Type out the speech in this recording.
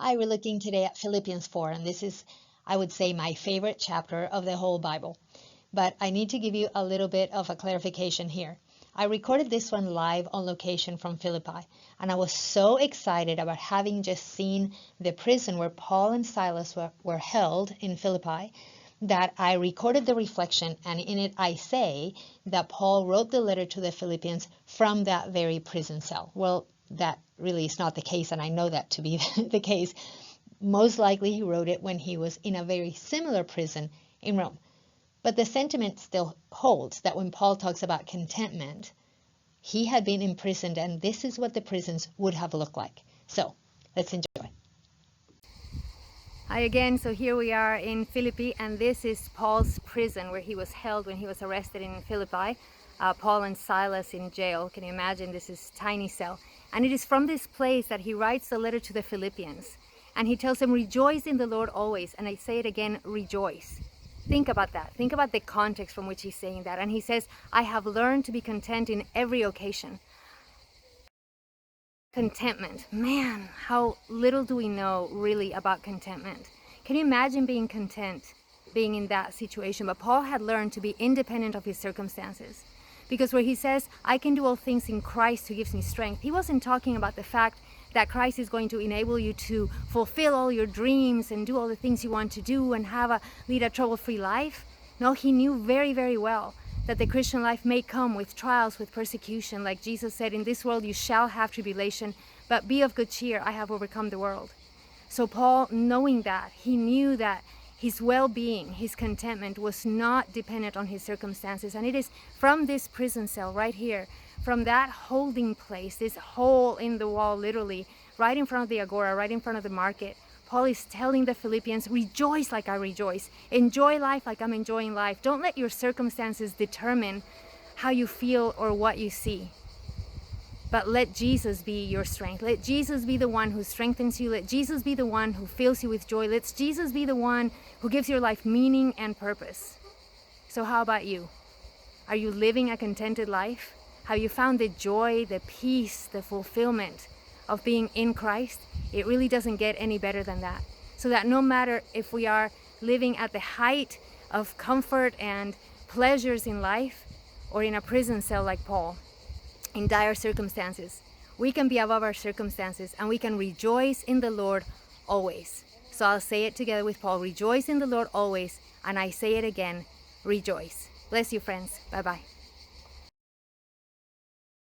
Hi, we're looking today at Philippians 4, and this is, I would say, my favorite chapter of the whole Bible. But I need to give you a little bit of a clarification here. I recorded this one live on location from Philippi, and I was so excited about having just seen the prison where Paul and Silas were held in Philippi that I recorded the reflection, and in it I say that Paul wrote the letter to the Philippians from that very prison cell. Well, that really is not the case, and I know that to be the case. Most likely he wrote it when he was in a very similar prison in Rome. But the sentiment still holds that when Paul talks about contentment, he had been imprisoned, and this is what the prisons would have looked like. So let's enjoy. Hi again. So here we are in Philippi, and this is Paul's prison where he was held when he was arrested in Philippi. Paul and Silas in jail. Can you imagine? This is tiny cell. And it is from this place that he writes the letter to the Philippians. And he tells them, rejoice in the Lord always. And I say it again, rejoice. Think about that. Think about the context from which he's saying that. And he says, I have learned to be content in every occasion. Contentment. Man, how little do we know really about contentment. Can you imagine being content, being in that situation? But Paul had learned to be independent of his circumstances. Because where he says, I can do all things in Christ who gives me strength, he wasn't talking about the fact that Christ is going to enable you to fulfill all your dreams and do all the things you want to do and lead a trouble-free life. No, he knew very, very well that the Christian life may come with trials, with persecution. Like Jesus said, in this world you shall have tribulation, but be of good cheer, I have overcome the world. So Paul, knowing that, he knew that his well-being, his contentment was not dependent on his circumstances. And it is from this prison cell right here, from that holding place, this hole in the wall, literally, right in front of the agora, right in front of the market, Paul is telling the Philippians, rejoice like I rejoice. Enjoy life like I'm enjoying life. Don't let your circumstances determine how you feel or what you see. But let Jesus be your strength. Let Jesus be the one who strengthens you. Let Jesus be the one who fills you with joy. Let Jesus be the one who gives your life meaning and purpose. So how about you? Are you living a contented life? Have you found the joy, the peace, the fulfillment of being in Christ? It really doesn't get any better than that. So that no matter if we are living at the height of comfort and pleasures in life or in a prison cell like Paul, in dire circumstances, we can be above our circumstances and we can rejoice in the Lord always. So I'll say it together with Paul, rejoice in the Lord always, and I say it again, rejoice. Bless you, friends. Bye-bye.